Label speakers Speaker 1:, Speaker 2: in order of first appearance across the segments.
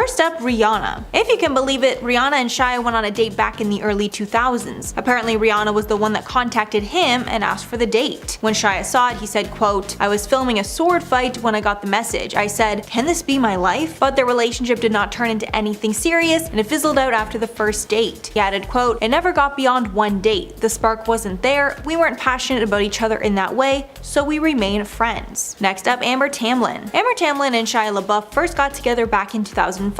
Speaker 1: First up, Rihanna. If you can believe it, Rihanna and Shia went on a date back in the early 2000s. Apparently, Rihanna was the one that contacted him and asked for the date. When Shia saw it, he said, quote, "I was filming a sword fight when I got the message. I said, can this be my life?" But their relationship did not turn into anything serious, and it fizzled out after the first date. He added, quote, "It never got beyond one date. The spark wasn't there, we weren't passionate about each other in that way, so we remain friends." Next up, Amber Tamblyn. Amber Tamblyn and Shia LaBeouf first got together back in 2005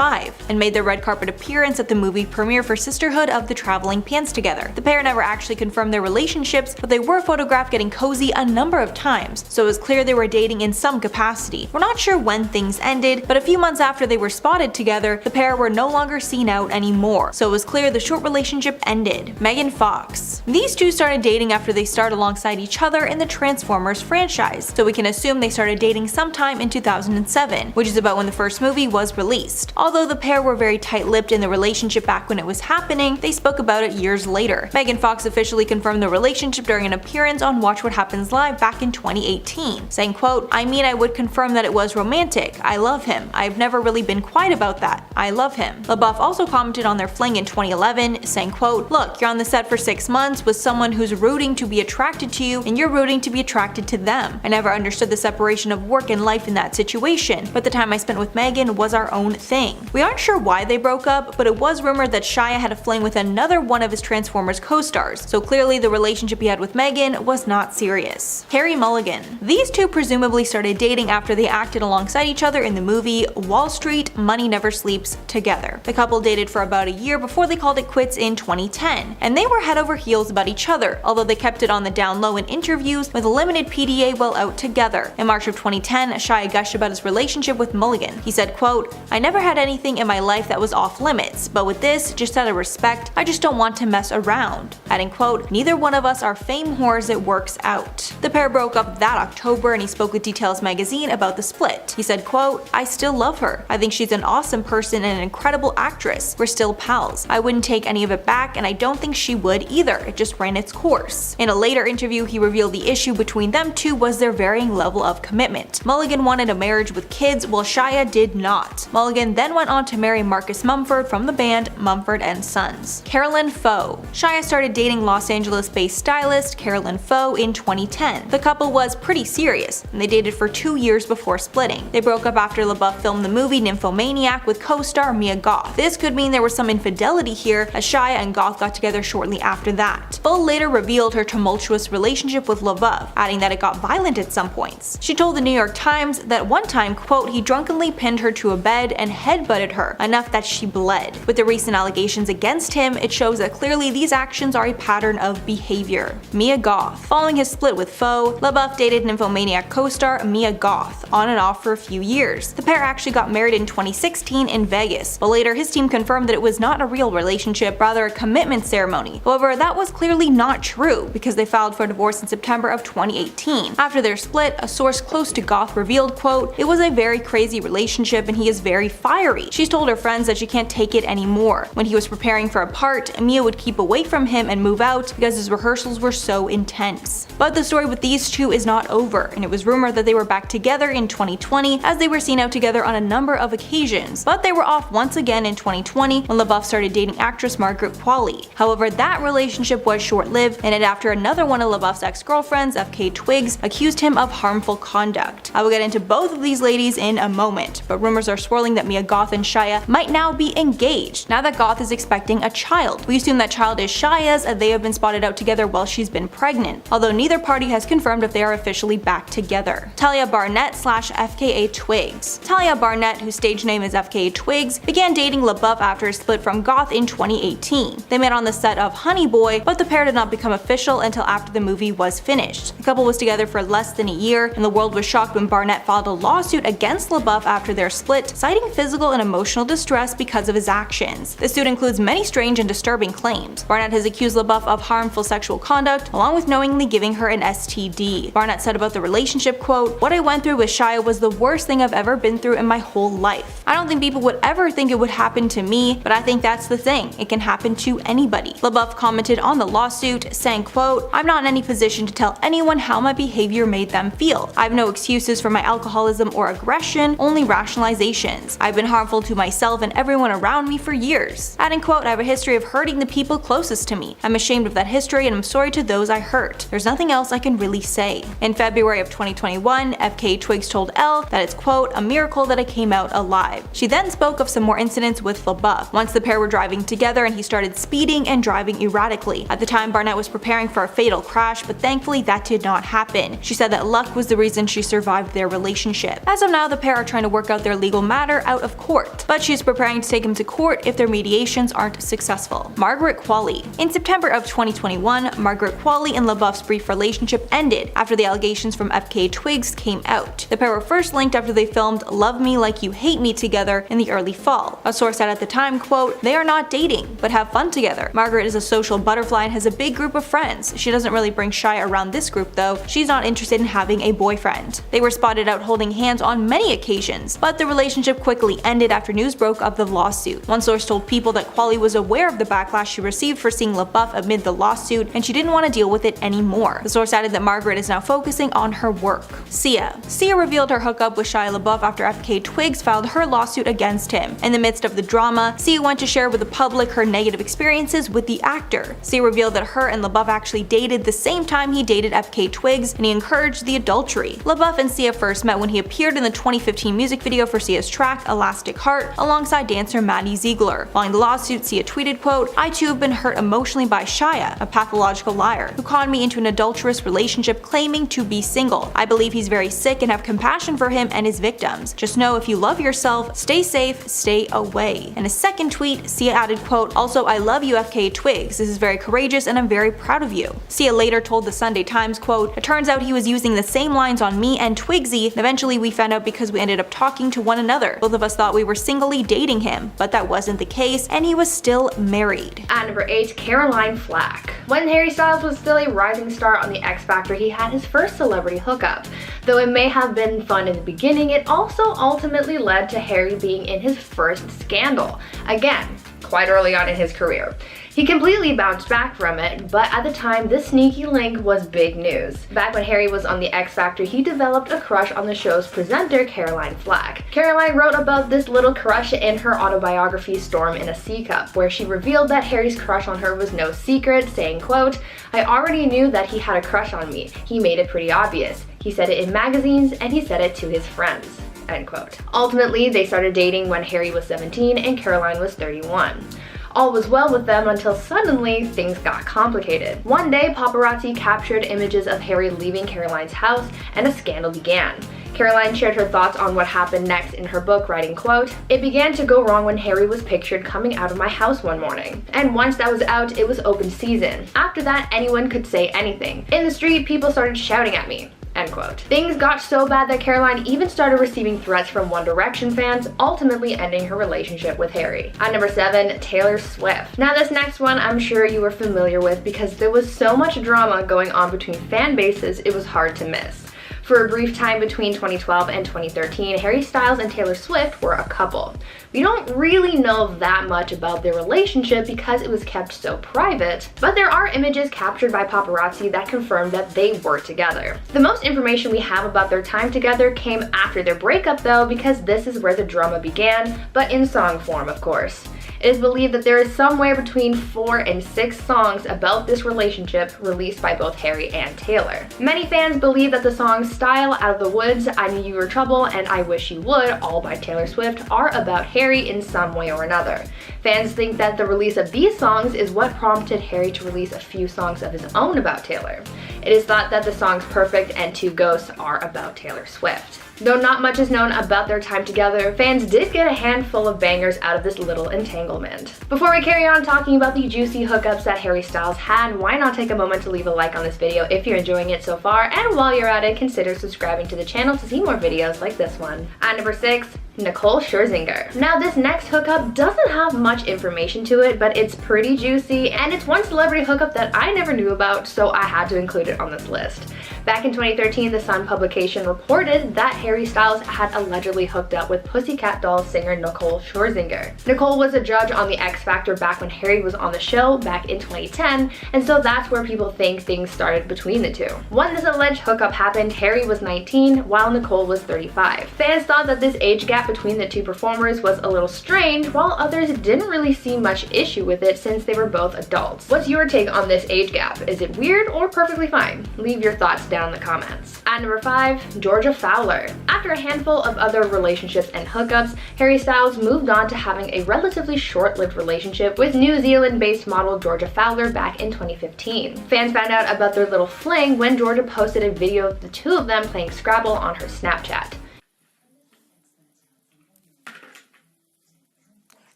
Speaker 1: and made their red carpet appearance at the movie premiere for Sisterhood of the Traveling Pants together. The pair never actually confirmed their relationships, but they were photographed getting cozy a number of times, so it was clear they were dating in some capacity. We're not sure when things ended, but a few months after they were spotted together, the pair were no longer seen out anymore, so it was clear the short relationship ended. Megan Fox. These two started dating after they starred alongside each other in the Transformers franchise, so we can assume they started dating sometime in 2007, which is about when the first movie was released. Although the pair were very tight-lipped in the relationship back when it was happening, they spoke about it years later. Megan Fox officially confirmed the relationship during an appearance on Watch What Happens Live back in 2018, saying, quote, "I mean, I would confirm that it was romantic. I love him. I've never really been quiet about that. I love him." LaBeouf also commented on their fling in 2011, saying, quote, "Look, you're on the set for 6 months with someone who's rooting to be attracted to you, and you're rooting to be attracted to them. I never understood the separation of work and life in that situation, but the time I spent with Megan was our own thing." We aren't sure why they broke up, but it was rumored that Shia had a fling with another one of his Transformers co-stars, so clearly the relationship he had with Megan was not serious. Carey Mulligan. These two presumably started dating after they acted alongside each other in the movie Wall Street, Money Never Sleeps together. The couple dated for about a year before they called it quits in 2010, and they were head over heels about each other, although they kept it on the down low in interviews with a limited PDA while out together. In March of 2010, Shia gushed about his relationship with Mulligan. He said, quote, "I never had anything in my life that was off limits, but with this, just out of respect, I just don't want to mess around." Adding, quote, "Neither one of us are fame whores, it works out." The pair broke up that October, and he spoke with Details magazine about the split. He said, quote, "I still love her. I think she's an awesome person and an incredible actress. We're still pals. I wouldn't take any of it back, and I don't think she would either. It just ran its course." In a later interview, he revealed the issue between them two was their varying level of commitment. Mulligan wanted a marriage with kids, while Shia did not. Mulligan then went on to marry Marcus Mumford from the band Mumford & Sons. Karolyn Pho. Shia started dating Los Angeles-based stylist Karolyn Pho in 2010. The couple was pretty serious, and they dated for 2 years before splitting. They broke up after LaBeouf filmed the movie Nymphomaniac with co-star Mia Goth. This could mean there was some infidelity here, as Shia and Goth got together shortly after that. Pho later revealed her tumultuous relationship with LaBeouf, adding that it got violent at some points. She told the New York Times that one time, quote, "he drunkenly pinned her to a bed and headbutted her, enough that she bled." With the recent allegations against him, it shows that clearly these actions are a pattern of behavior. Mia Goth. Following his split with Pho, LaBeouf dated Nymphomaniac co-star Mia Goth on and off for a few years. The pair actually got married in 2016 in Vegas, but later his team confirmed that it was not a real relationship, rather a commitment ceremony. However, that was clearly not true, because they filed for divorce in September of 2018. After their split, a source close to Goth revealed, quote, "It was a very crazy relationship and he is very fiery. She's told her friends that she can't take it anymore. When he was preparing for a part, Mia would keep away from him and move out because his rehearsals were so intense." But the story with these two is not over, and it was rumored that they were back together in 2020 as they were seen out together on a number of occasions. But they were off once again in 2020 when LaBeouf started dating actress Margaret Qualley. However, that relationship was short-lived, and ended after another one of LaBeouf's ex-girlfriends, FKA Twigs, accused him of harmful conduct. I will get into both of these ladies in a moment, but rumors are swirling that Mia Goth and Shia might now be engaged, now that Goth is expecting a child. We assume that child is Shia's, as they have been spotted out together while she's been pregnant, although neither party has confirmed if they are officially back together. Talia Barnett / FKA Twigs. Talia Barnett, whose stage name is FKA Twigs, began dating LaBeouf after his split from Goth in 2018. They met on the set of Honey Boy, but the pair did not become official until after the movie was finished. The couple was together for less than a year, and the world was shocked when Barnett filed a lawsuit against LaBeouf after their split, citing physical and emotional distress because of his actions. The suit includes many strange and disturbing claims. Barnett has accused LaBeouf of harmful sexual conduct, along with knowingly giving her an STD. Barnett said about the relationship, quote, "What I went through with Shia was the worst thing I've ever been through in my whole life. I don't think people would ever think it would happen to me, but I think that's the thing. It can happen to anybody." LaBeouf commented on the lawsuit, saying, quote, "I'm not in any position to tell anyone how my behavior made them feel. I have no excuses for my alcoholism or aggression, only rationalizations. I've been harmful to myself and everyone around me for years. Adding quote, I have a history of hurting the people closest to me. I'm ashamed of that history and I'm sorry to those I hurt. There's nothing else I can really say. In February of 2021, FKA Twigs told Elle that it's quote, a miracle that I came out alive. She then spoke of some more incidents with LaBeouf. Once the pair were driving together and he started speeding and driving erratically. At the time, Barnett was preparing for a fatal crash, but thankfully that did not happen. She said that luck was the reason she survived their relationship. As of now, the pair are trying to work out their legal matter out of court, but she's preparing to take him to court if their mediations aren't successful. Margaret Qualley. In September of 2021, Margaret Qualley and LaBeouf's brief relationship ended after the allegations from FKA Twigs came out. The pair were first linked after they filmed Love Me Like You Hate Me together in the early fall. A source said at the time, quote, they are not dating, but have fun together. Margaret is a social butterfly and has a big group of friends. She doesn't really bring Shy around this group though. She's not interested in having a boyfriend. They were spotted out holding hands on many occasions, but the relationship quickly ended after news broke of the lawsuit. One source told People that Qualley was aware of the backlash she received for seeing LaBeouf amid the lawsuit and she didn't want to deal with it anymore. The source added that Margaret is now focusing on her work. Sia revealed her hookup with Shia LaBeouf after FKA Twigs filed her lawsuit against him. In the midst of the drama, Sia went to share with the public her negative experiences with the actor. Sia revealed that her and LaBeouf actually dated the same time he dated FKA Twigs and he encouraged the adultery. LaBeouf and Sia first met when he appeared in the 2015 music video for Sia's track Elastic Heart alongside dancer Maddie Ziegler. Following the lawsuit, Sia tweeted, quote, I too have been hurt emotionally by Shia, a pathological liar, who conned me into an adulterous relationship claiming to be single. I believe he's very sick and have compassion for him and his victims. Just know if you love yourself, stay safe, stay away. In a second tweet, Sia added, quote, also I love you FKA Twigs, this is very courageous and I'm very proud of you. Sia later told the Sunday Times, quote, it turns out he was using the same lines on me and Twigsy, and eventually we found out because we ended up talking to one another. Both of us thought we were singly dating him, but that wasn't the case and he was still married.
Speaker 2: At number 8, Caroline Flack. When Harry Styles was still a rising star on the X Factor, he had his first celebrity hookup. Though it may have been fun in the beginning, it also ultimately led to Harry being in his first scandal. Again, quite early on in his career. He completely bounced back from it, but at the time, this sneaky link was big news. Back when Harry was on the X Factor, he developed a crush on the show's presenter, Caroline Flack. Caroline wrote about this little crush in her autobiography, Storm in a Sea Cup, where she revealed that Harry's crush on her was no secret, saying, quote, I already knew that he had a crush on me. He made it pretty obvious. He said it in magazines, and he said it to his friends. End quote. Ultimately, they started dating when Harry was 17 and Caroline was 31. All was well with them until suddenly things got complicated. One day, paparazzi captured images of Harry leaving Caroline's house and a scandal began. Caroline shared her thoughts on what happened next in her book, writing, quote, it began to go wrong when Harry was pictured coming out of my house one morning. And once that was out, it was open season. After that, anyone could say anything. In the street, people started shouting at me. End quote. Things got so bad that Caroline even started receiving threats from One Direction fans, ultimately ending her relationship with Harry. At number 7, Taylor Swift. Now this next one I'm sure you were familiar with because there was so much drama going on between fan bases it was hard to miss. For a brief time between 2012 and 2013, Harry Styles and Taylor Swift were a couple. We don't really know that much about their relationship because it was kept so private, but there are images captured by paparazzi that confirm that they were together. The most information we have about their time together came after their breakup though, because this is where the drama began, but in song form of course. It is believed that there is somewhere between 4 and 6 songs about this relationship released by both Harry and Taylor. Many fans believe that the songs Style, Out of the Woods, I Knew You Were Trouble, and I Wish You Would, all by Taylor Swift, are about Harry in some way or another. Fans think that the release of these songs is what prompted Harry to release a few songs of his own about Taylor. It is thought that the songs Perfect and Two Ghosts are about Taylor Swift. Though not much is known about their time together, fans did get a handful of bangers out of this little entanglement. Before we carry on talking about the juicy hookups that Harry Styles had, why not take a moment to leave a like on this video if you're enjoying it so far, and while you're at it, consider subscribing to the channel to see more videos like this one. At number 6, Nicole Scherzinger. Now this next hookup doesn't have much information to it, but it's pretty juicy, and it's one celebrity hookup that I never knew about, so I had to include it on this list. Back in 2013, the Sun publication reported that Harry Styles had allegedly hooked up with Pussycat Dolls singer Nicole Scherzinger. Nicole was a judge on the X Factor back when Harry was on the show back in 2010, and so that's where people think things started between the two. When this alleged hookup happened, Harry was 19 while Nicole was 35. Fans thought that this age gap between the two performers was a little strange, while others didn't really see much issue with it since they were both adults. What's your take on this age gap? Is it weird or perfectly fine? Leave your thoughts down in the comments. At number 5, Georgia Fowler. After a handful of other relationships and hookups, Harry Styles moved on to having a relatively short-lived relationship with New Zealand-based model Georgia Fowler back in 2015. Fans found out about their little fling when Georgia posted a video of the two of them playing Scrabble on her Snapchat.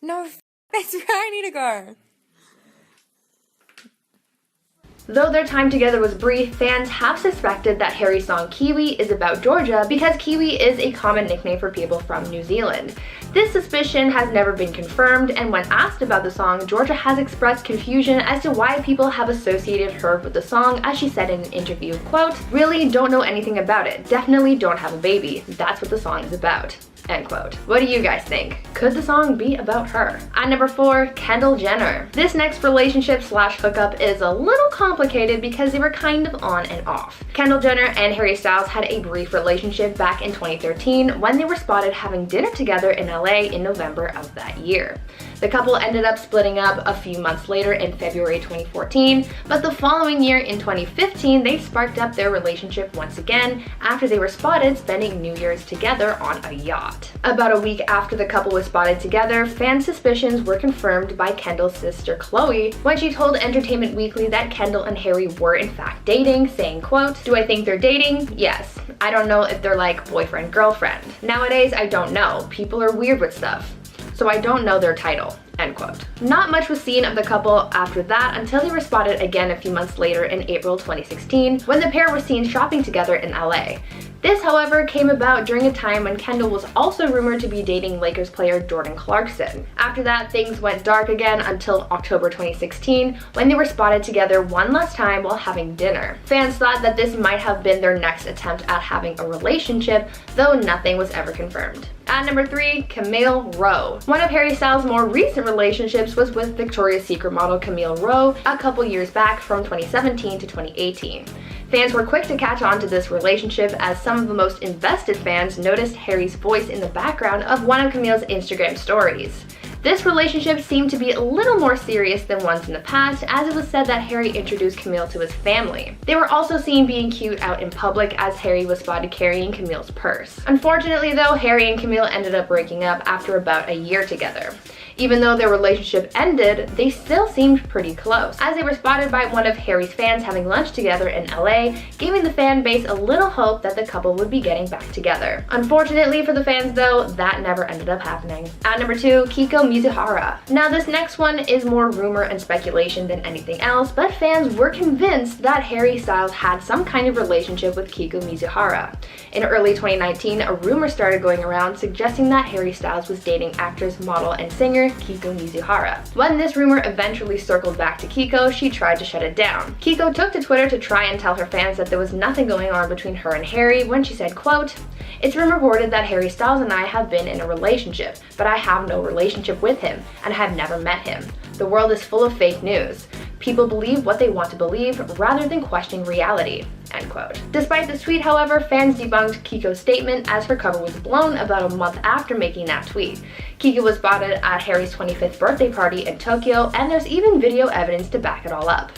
Speaker 3: No, that's where I need to go.
Speaker 2: Though their time together was brief, fans have suspected that Harry's song Kiwi is about Georgia because Kiwi is a common nickname for people from New Zealand. This suspicion has never been confirmed, and when asked about the song, Georgia has expressed confusion as to why people have associated her with the song, as she said in an interview, quote, "Really don't know anything about it. Definitely don't have a baby. That's what the song is about." End quote. What do you guys think? Could the song be about her? At number 4, Kendall Jenner. This next relationship slash hookup is a little complicated because they were kind of on and off. Kendall Jenner and Harry Styles had a brief relationship back in 2013 when they were spotted having dinner together in LA in November of that year. The couple ended up splitting up a few months later in February 2014, but the following year in 2015, they sparked up their relationship once again after they were spotted spending New Year's together on a yacht. About a week after the couple was spotted together, fan suspicions were confirmed by Kendall's sister Chloe when she told Entertainment Weekly that Kendall and Harry were in fact dating, saying, quote, "Do I think they're dating? Yes. I don't know if they're like boyfriend-girlfriend. Nowadays, I don't know. People are weird with stuff. So I don't know their title." End quote. Not much was seen of the couple after that until they were spotted again a few months later in April 2016 when the pair were seen shopping together in LA. This, however, came about during a time when Kendall was also rumored to be dating Lakers player Jordan Clarkson. After that, things went dark again until October 2016 when they were spotted together one last time while having dinner. Fans thought that this might have been their next attempt at having a relationship, though nothing was ever confirmed. At number 3, Camille Rowe. One of Harry Styles' more recent relationships was with Victoria's Secret model Camille Rowe a couple years back from 2017 to 2018. Fans were quick to catch on to this relationship as some of the most invested fans noticed Harry's voice in the background of one of Camille's Instagram stories. This relationship seemed to be a little more serious than ones in the past, as it was said that Harry introduced Camille to his family. They were also seen being cute out in public as Harry was spotted carrying Camille's purse. Unfortunately though, Harry and Camille ended up breaking up after about a year together. Even though their relationship ended, they still seemed pretty close, as they were spotted by one of Harry's fans having lunch together in LA, giving the fan base a little hope that the couple would be getting back together. Unfortunately for the fans though, that never ended up happening. At number 2, Kiko Mizuhara. Now this next one is more rumor and speculation than anything else, but fans were convinced that Harry Styles had some kind of relationship with Kiko Mizuhara. In early 2019, a rumor started going around suggesting that Harry Styles was dating actress, model, and singer Kiko Mizuhara. When this rumor eventually circled back to Kiko, she tried to shut it down. Kiko took to Twitter to try and tell her fans that there was nothing going on between her and Harry when she said, quote, "It's been reported that Harry Styles and I have been in a relationship, but I have no relationship with him and have never met him. The world is full of fake news. People believe what they want to believe rather than questioning reality." End quote. Despite this tweet, however, fans debunked Kiko's statement as her cover was blown about a month after making that tweet. Kiko was spotted at Harry's 25th birthday party in Tokyo, and there's even video evidence to back it all up.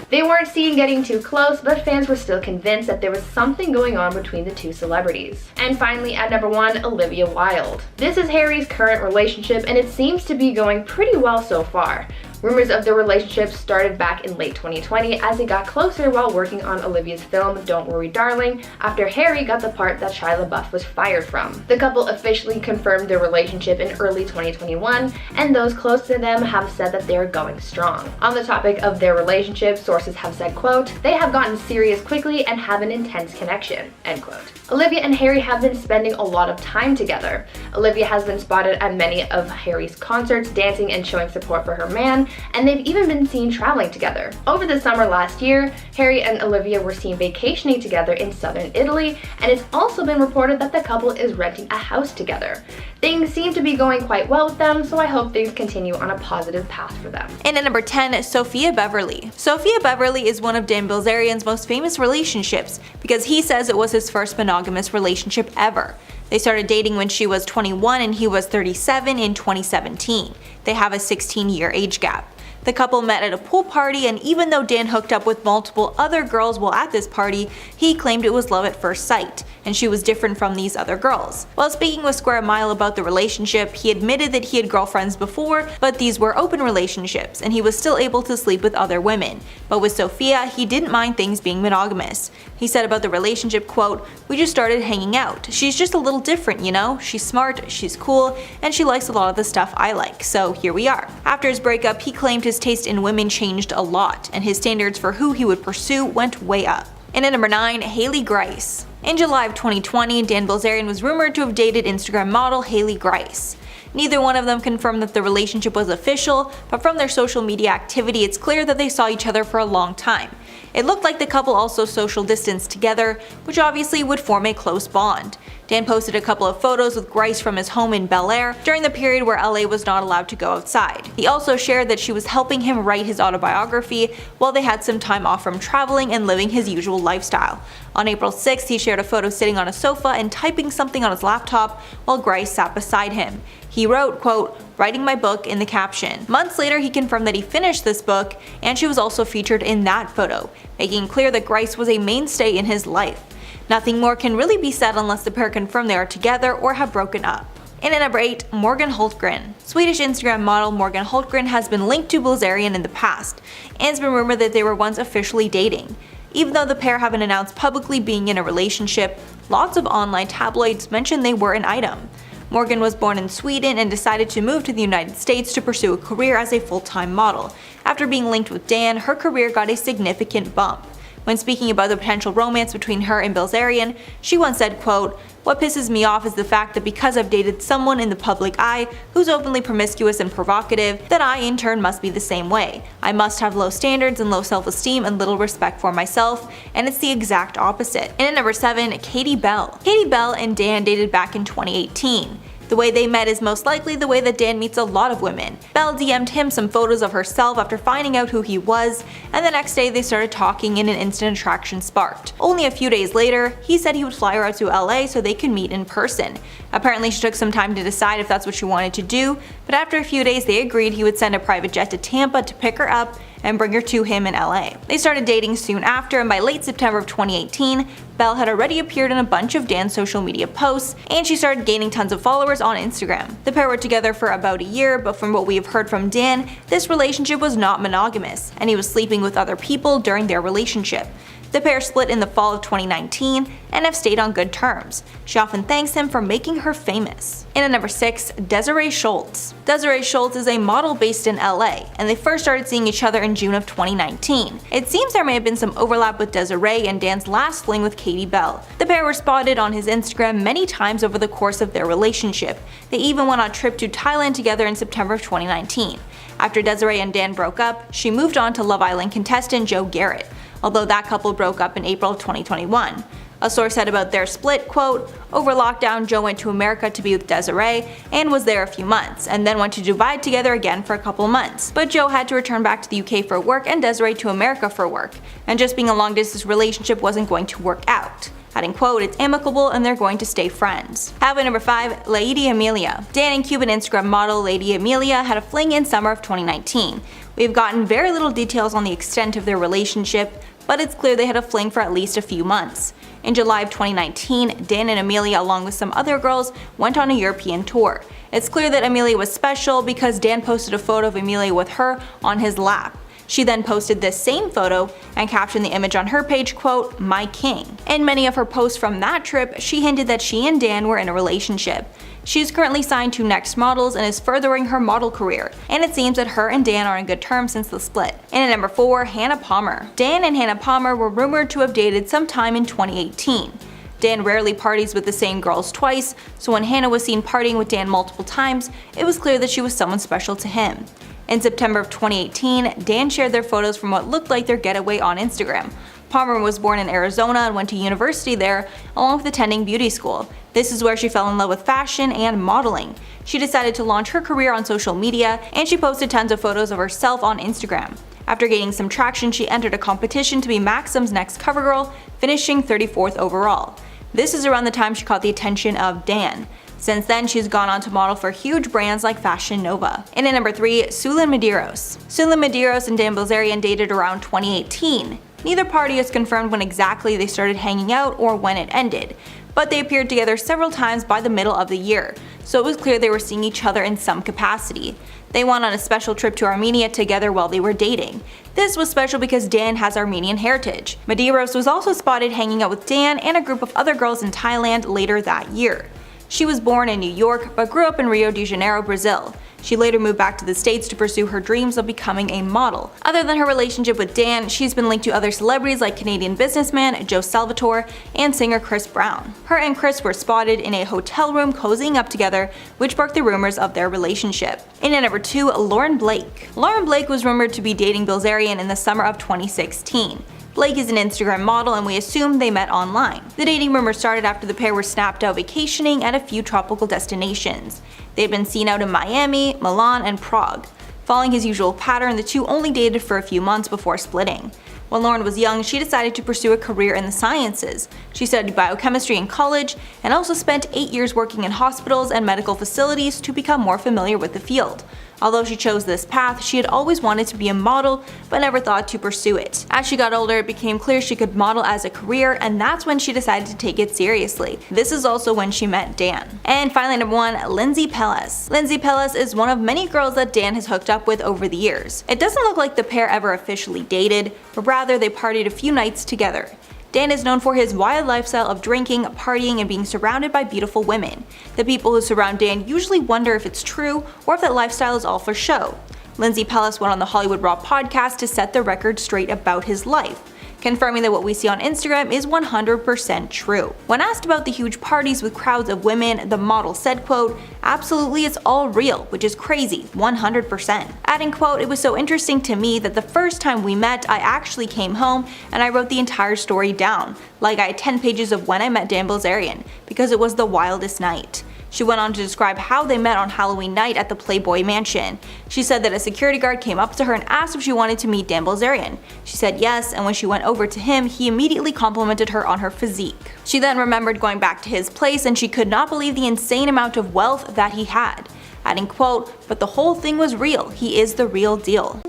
Speaker 2: They weren't seen getting too close, but fans were still convinced that there was something going on between the two celebrities. And finally, at number 1, Olivia Wilde. This is Harry's current relationship, and it seems to be going pretty well so far. Rumors of their relationship started back in late 2020 as they got closer while working on Olivia's film Don't Worry Darling after Harry got the part that Shia LaBeouf was fired from. The couple officially confirmed their relationship in early 2021, and those close to them have said that they are going strong. On the topic of their relationship, sources have said, quote, "They have gotten serious quickly and have an intense connection," end quote. Olivia and Harry have been spending a lot of time together. Olivia has been spotted at many of Harry's concerts, dancing and showing support for her man, soon, and they've even been seen traveling together. Over the summer last year, Harry and Olivia were seen vacationing together in southern Italy, and it's also been reported that the couple is renting a house together. Things seem to be going quite well with them, so I hope things continue on a positive path for them.
Speaker 1: And at number 10, Sofia Bevarly. Sofia Bevarly is one of Dan Bilzerian's most famous relationships because he says it was his first monogamous relationship ever. They started dating when she was 21 and he was 37 in 2017. They have a 16-year age gap. The couple met at a pool party, and even though Dan hooked up with multiple other girls while at this party, he claimed it was love at first sight, and she was different from these other girls. While speaking with Square Mile about the relationship, he admitted that he had girlfriends before, but these were open relationships, and he was still able to sleep with other women. But with Sofia, he didn't mind things being monogamous. He said about the relationship, quote, "We just started hanging out. She's just a little different, you know? She's smart, she's cool, and she likes a lot of the stuff I like, so here we are." After his breakup, he claimed his taste in women changed a lot, and his standards for who he would pursue went way up. And at number 9, Hailey Grice. In July of 2020, Dan Bilzerian was rumored to have dated Instagram model Hailey Grice. Neither one of them confirmed that the relationship was official, but from their social media activity it's clear that they saw each other for a long time. It looked like the couple also social distanced together, which obviously would form a close bond. Dan posted a couple of photos with Grice from his home in Bel Air during the period where LA was not allowed to go outside. He also shared that she was helping him write his autobiography while they had some time off from traveling and living his usual lifestyle. On April 6th, he shared a photo sitting on a sofa and typing something on his laptop while Grice sat beside him. He wrote, quote, "Writing my book" in the caption. Months later, he confirmed that he finished this book, and she was also featured in that photo, making clear that Grice was a mainstay in his life. Nothing more can really be said unless the pair confirm they are together or have broken up. And at number 8, Morgan Hultgren. Swedish Instagram model Morgan Hultgren has been linked to Bilzerian in the past, and it's been rumored that they were once officially dating. Even though the pair haven't announced publicly being in a relationship, lots of online tabloids mention they were an item. Morgan was born in Sweden and decided to move to the United States to pursue a career as a full-time model. After being linked with Dan, her career got a significant bump. When speaking about the potential romance between her and Bilzerian, she once said, quote, "What pisses me off is the fact that because I've dated someone in the public eye who's openly promiscuous and provocative, that I in turn must be the same way. I must have low standards and low self-esteem and little respect for myself, and it's the exact opposite." And at number 7, Katie Bell. Katie Bell and Dan dated back in 2018. The way they met is most likely the way that Dan meets a lot of women. Belle DM'd him some photos of herself after finding out who he was, and the next day they started talking and an instant attraction sparked. Only a few days later, he said he would fly her out to LA so they could meet in person. Apparently she took some time to decide if that's what she wanted to do, but after a few days they agreed he would send a private jet to Tampa to pick her up and bring her to him in LA. They started dating soon after, and by late September of 2018, Belle had already appeared in a bunch of Dan's social media posts, and she started gaining tons of followers on Instagram. The pair were together for about a year, but from what we have heard from Dan, this relationship was not monogamous, and he was sleeping with other people during their relationship. The pair split in the fall of 2019 and have stayed on good terms. She often thanks him for making her famous. And at number 6, Desiree Schlotz. Desiree Schlotz is a model based in LA, and they first started seeing each other in June of 2019. It seems there may have been some overlap with Desiree and Dan's last fling with Katie Bell. The pair were spotted on his Instagram many times over the course of their relationship. They even went on a trip to Thailand together in September of 2019. After Desiree and Dan broke up, she moved on to Love Island contestant Joe Garrett, although that couple broke up in April of 2021. A source said about their split, quote, "Over lockdown, Joe went to America to be with Desiree and was there a few months, and then went to Dubai together again for a couple months. But Joe had to return back to the UK for work and Desiree to America for work, and just being a long-distance relationship wasn't going to work out." Adding, quote, "It's amicable and they're going to stay friends." Halfway number 5, Leidy Amelia. Dan and Cuban Instagram model Leidy Amelia had a fling in summer of 2019. We've gotten very little details on the extent of their relationship, but it's clear they had a fling for at least a few months. In July of 2019, Dan and Amelia, along with some other girls, went on a European tour. It's clear that Amelia was special because Dan posted a photo of Amelia with her on his lap. She then posted this same photo and captioned the image on her page, quote, "My king." In many of her posts from that trip, she hinted that she and Dan were in a relationship. She is currently signed to Next Models and is furthering her model career, and it seems that her and Dan are in good terms since the split. And at number 4, Hannah Palmer. Dan and Hannah Palmer were rumored to have dated sometime in 2018. Dan rarely parties with the same girls twice, so when Hannah was seen partying with Dan multiple times, it was clear that she was someone special to him. In September of 2018, Dan shared their photos from what looked like their getaway on Instagram. Palmer was born in Arizona and went to university there, along with attending beauty school. This is where she fell in love with fashion and modeling. She decided to launch her career on social media, and she posted tons of photos of herself on Instagram. After gaining some traction, she entered a competition to be Maxim's next cover girl, finishing 34th overall. This is around the time she caught the attention of Dan. Since then, she's gone on to model for huge brands like Fashion Nova. And at number 3, Suelyn Medeiros. Suelyn Medeiros and Dan Bilzerian dated around 2018. Neither party has confirmed when exactly they started hanging out or when it ended, but they appeared together several times by the middle of the year, so it was clear they were seeing each other in some capacity. They went on a special trip to Armenia together while they were dating. This was special because Dan has Armenian heritage. Medeiros was also spotted hanging out with Dan and a group of other girls in Thailand later that year. She was born in New York but grew up in Rio de Janeiro, Brazil. She later moved back to the States to pursue her dreams of becoming a model. Other than her relationship with Dan, she's been linked to other celebrities like Canadian businessman Joe Salvatore and singer Chris Brown. Her and Chris were spotted in a hotel room cozying up together, which sparked the rumors of their relationship. And at number 2, Lauren Blake. Lauren Blake was rumored to be dating Bilzerian in the summer of 2016. Blake is an Instagram model, and we assume they met online. The dating rumors started after the pair were snapped out vacationing at a few tropical destinations. They had been seen out in Miami, Milan, and Prague. Following his usual pattern, the two only dated for a few months before splitting. When Lauren was young, she decided to pursue a career in the sciences. She studied biochemistry in college and also spent 8 years working in hospitals and medical facilities to become more familiar with the field. Although she chose this path, she had always wanted to be a model but never thought to pursue it. As she got older, it became clear she could model as a career, and that's when she decided to take it seriously. This is also when she met Dan. And finally, number 1, Lindsey Pelas. Lindsey Pelas is one of many girls that Dan has hooked up with over the years. It doesn't look like the pair ever officially dated, but rather they partied a few nights together. Dan is known for his wild lifestyle of drinking, partying, and being surrounded by beautiful women. The people who surround Dan usually wonder if it's true or if that lifestyle is all for show. Lindsey Pelas went on the Hollywood Raw podcast to set the record straight about his life, confirming that what we see on Instagram is 100% true. When asked about the huge parties with crowds of women, the model said, quote, "Absolutely, it's all real, which is crazy, 100%. Adding, quote, "It was so interesting to me that the first time we met, I actually came home and I wrote the entire story down. Like I had 10 pages of when I met Dan Bilzerian, because it was the wildest night." She went on to describe how they met on Halloween night at the Playboy Mansion. She said that a security guard came up to her and asked if she wanted to meet Dan Bilzerian. She said yes, and when she went over to him, he immediately complimented her on her physique. She then remembered going back to his place, and she could not believe the insane amount of wealth that he had. Adding, quote, "But the whole thing was real. He is the real deal."